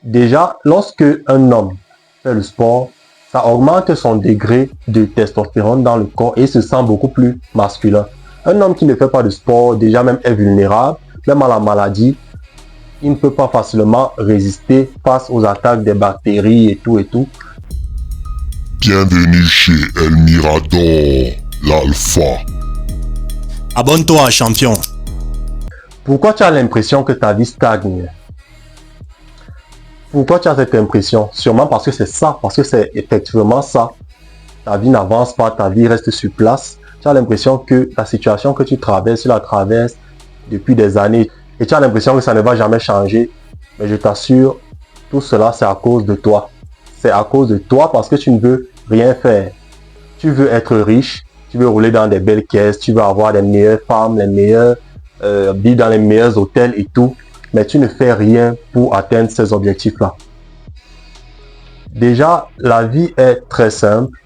Déjà, lorsque un homme fait le sport, ça augmente son degré de testostérone dans le corps et se sent beaucoup plus masculin. Un homme qui ne fait pas de sport, déjà même est vulnérable, même à la maladie. Il ne peut pas facilement résister face aux attaques des bactéries et tout et tout. Bienvenue chez El Mirador, l'Alpha. Abonne-toi, champion. Pourquoi tu as l'impression que ta vie stagne? Pourquoi tu as cette impression? Sûrement parce que c'est ça, parce que c'est effectivement ça. Ta vie n'avance pas, ta vie reste sur place. Tu as l'impression que la situation que tu traverses, tu la traverses depuis des années. Et tu as l'impression que ça ne va jamais changer. Mais je t'assure, tout cela, c'est à cause de toi. C'est à cause de toi parce que tu ne veux rien faire. Tu veux être riche, tu veux rouler dans des belles caisses, tu veux avoir les meilleures femmes, les meilleurs vivre dans les meilleurs hôtels et tout. Mais tu ne fais rien pour atteindre ces objectifs-là. Déjà, la vie est très simple.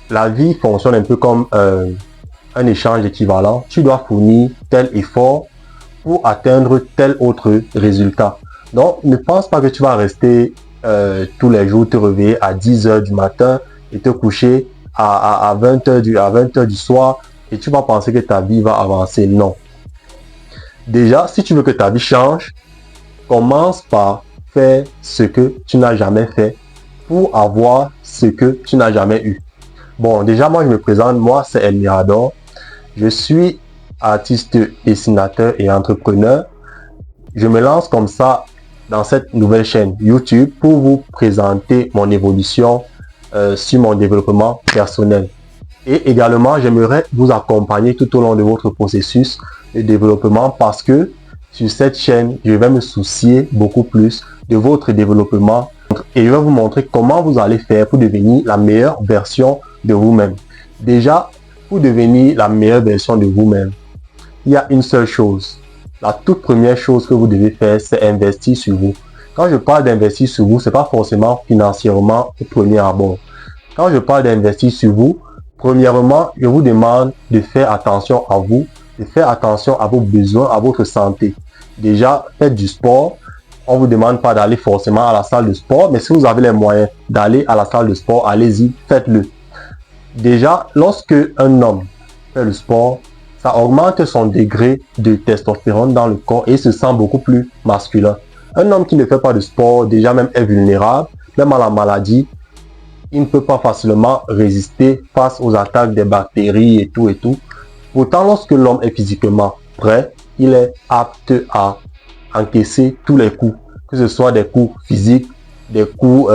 La vie fonctionne un peu comme un échange équivalent. Tu dois fournir tel effort pour atteindre tel autre résultat. Donc, ne pense pas que tu vas rester tous les jours, te réveiller à 10 heures du matin et te coucher à 20 heures du soir et tu vas penser que ta vie va avancer. Non. Déjà, si tu veux que ta vie change, commence par faire ce que tu n'as jamais fait pour avoir ce que tu n'as jamais eu. Bon, déjà, moi, je me présente. Moi, c'est El Mirador. Je suis artiste, dessinateur et entrepreneur. Je me lance comme ça dans cette nouvelle chaîne YouTube pour vous présenter mon évolution sur mon développement personnel. Et également, j'aimerais vous accompagner tout au long de votre processus de développement parce que sur cette chaîne, je vais me soucier beaucoup plus de votre développement et je vais vous montrer comment vous allez faire pour devenir la meilleure version de vous-même. Déjà, pour devenir la meilleure version de vous-même, il y a une seule chose. La toute première chose que vous devez faire, c'est investir sur vous. Quand je parle d'investir sur vous, ce n'est pas forcément financièrement au premier abord. Quand je parle d'investir sur vous, premièrement, je vous demande de faire attention à vous, de faire attention à vos besoins, à votre santé. Déjà, faites du sport. On ne vous demande pas d'aller forcément à la salle de sport, mais si vous avez les moyens d'aller à la salle de sport, allez-y, faites-le. Déjà, lorsque un homme fait le sport, ça augmente son degré de testostérone dans le corps et se sent beaucoup plus masculin. Un homme qui ne fait pas de sport, déjà même est vulnérable, même à la maladie. Il ne peut pas facilement résister face aux attaques des bactéries et tout et tout. Pourtant, lorsque l'homme est physiquement prêt, il est apte à encaisser tous les coups, que ce soit des coups physiques, des coups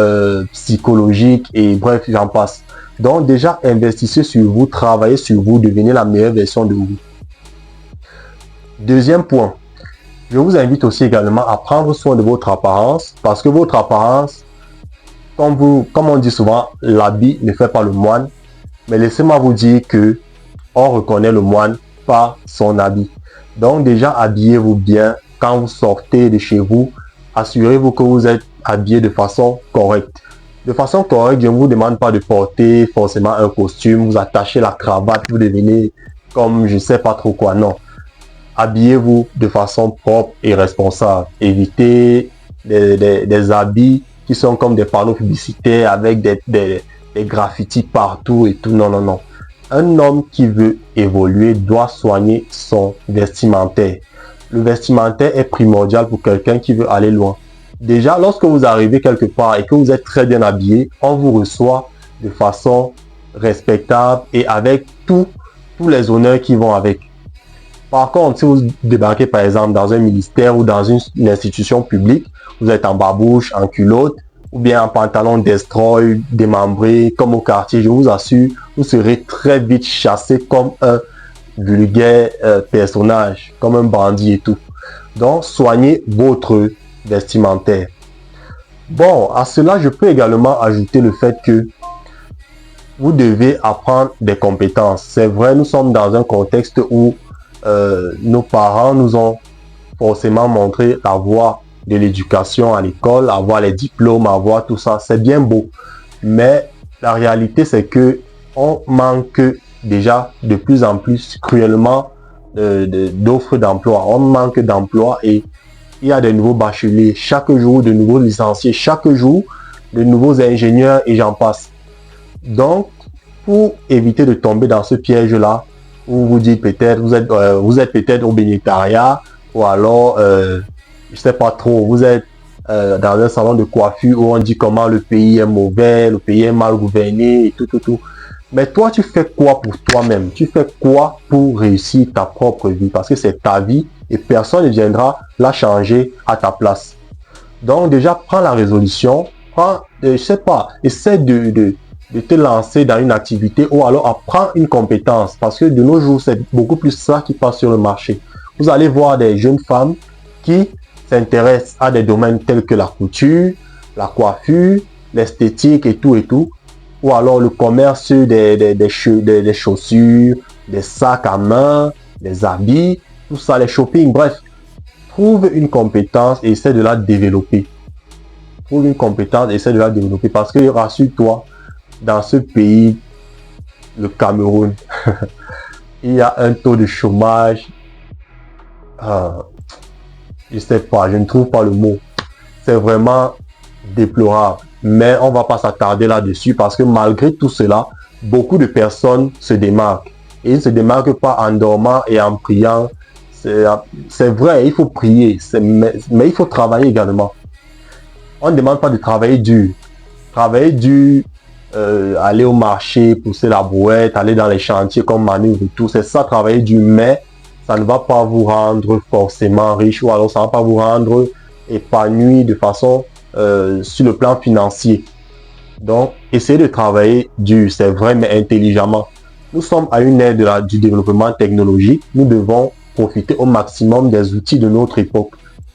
psychologiques et bref, j'en passe. Donc déjà, investissez sur vous, travaillez sur vous, devenez la meilleure version de vous. Deuxième point, je vous invite aussi également à prendre soin de votre apparence parce que votre apparence, comme on dit souvent, l'habit ne fait pas le moine. Mais laissez-moi vous dire que on reconnaît le moine par son habit. Donc déjà, habillez-vous bien. Quand vous sortez de chez vous, assurez-vous que vous êtes habillé de façon correcte. De façon correcte, je ne vous demande pas de porter forcément un costume, vous attachez la cravate, vous devenez comme je ne sais pas trop quoi. Non. Habillez-vous de façon propre et responsable. Évitez des habits qui sont comme des panneaux publicitaires avec des graffitis partout et tout. Non, non, non. Un homme qui veut évoluer doit soigner son vestimentaire. Le vestimentaire est primordial pour quelqu'un qui veut aller loin. Déjà, lorsque vous arrivez quelque part et que vous êtes très bien habillé, on vous reçoit de façon respectable et avec tous les honneurs qui vont avec. Par contre, si vous débarquez par exemple dans un ministère ou dans une institution publique, vous êtes en babouche, en culotte, ou bien en pantalon destroy, démembré, comme au quartier, je vous assure, vous serez très vite chassé comme un vulgaire personnage, comme un bandit et tout. Donc, soignez votre vestimentaire. Bon, à cela, je peux également ajouter le fait que vous devez apprendre des compétences. C'est vrai, nous sommes dans un contexte où nos parents nous ont forcément montré la voie de l'éducation à l'école, avoir les diplômes, avoir tout ça, c'est bien beau. Mais la réalité, c'est que on manque déjà de plus en plus cruellement d'offres d'emploi. On manque d'emploi et il y a des nouveaux bacheliers chaque jour, de nouveaux licenciés chaque jour, de nouveaux ingénieurs et j'en passe. Donc, pour éviter de tomber dans ce piège-là, où vous dites peut-être, vous êtes peut-être au bénétariat, ou alors, je sais pas trop, vous êtes dans un salon de coiffure où on dit comment le pays est mauvais, le pays est mal gouverné, et tout. Mais toi, tu fais quoi pour toi-même? Tu fais quoi pour réussir ta propre vie? Parce que c'est ta vie et personne ne viendra la changer à ta place. Donc déjà, prends la résolution, je sais pas, essaie de te lancer dans une activité ou alors apprends une compétence. Parce que de nos jours, c'est beaucoup plus ça qui passe sur le marché. Vous allez voir des jeunes femmes qui s'intéressent à des domaines tels que la couture, la coiffure, l'esthétique et tout. Ou alors le commerce des chaussures, des sacs à main, des habits, tout ça, les shopping, bref. Trouve une compétence et essaie de la développer. Trouve une compétence et essaie de la développer. Parce que rassure-toi, dans ce pays, le Cameroun, il y a un taux de chômage. Je sais pas, je ne trouve pas le mot. C'est vraiment déplorable. Mais on va pas s'attarder là-dessus parce que malgré tout cela, beaucoup de personnes se démarquent. Et ils ne se démarquent pas en dormant et en priant. C'est vrai, il faut prier, mais il faut travailler également. On ne demande pas de travailler dur. Travailler dur, aller au marché, pousser la brouette, aller dans les chantiers comme Manu et tout, c'est ça, travailler dur, mais ça ne va pas vous rendre forcément riche ou alors ça ne va pas vous rendre épanoui de façon sur le plan financier. Donc, essayez de travailler dur, c'est vrai, mais intelligemment. Nous sommes à une ère du développement technologique. Nous devons profiter au maximum des outils de notre époque,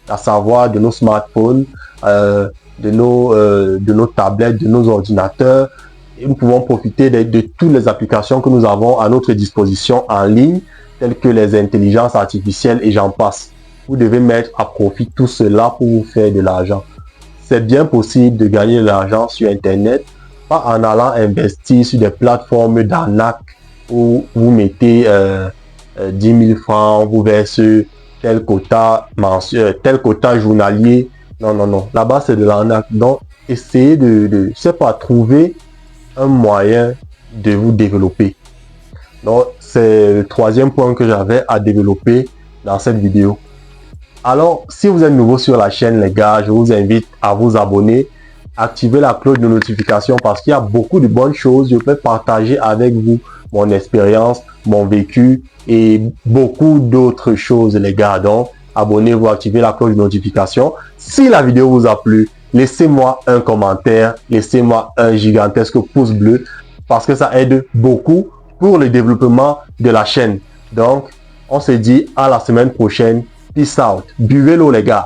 à savoir de nos smartphones, de nos tablettes, de nos ordinateurs. Et nous pouvons profiter de toutes les applications que nous avons à notre disposition en ligne, telles que les intelligences artificielles et j'en passe. Vous devez mettre à profit tout cela pour vous faire de l'argent. C'est bien possible de gagner de l'argent sur Internet, pas en allant investir sur des plateformes d'arnaque où vous mettez 10 000 francs, vous versez tel quota mensuel, tel quota journalier. Non. Là-bas, c'est de l'arnaque. Donc, essayez je sais pas, trouver un moyen de vous développer. Donc, c'est le troisième point que j'avais à développer dans cette vidéo. Alors, si vous êtes nouveau sur la chaîne, les gars, je vous invite à vous abonner, activer la cloche de notification parce qu'il y a beaucoup de bonnes choses. Je peux partager avec vous mon expérience, mon vécu et beaucoup d'autres choses, les gars. Donc, abonnez-vous, activez la cloche de notification. Si la vidéo vous a plu, laissez-moi un commentaire, laissez-moi un gigantesque pouce bleu parce que ça aide beaucoup pour le développement de la chaîne. Donc, on se dit à la semaine prochaine. Peace out. Buvez l'eau, les gars.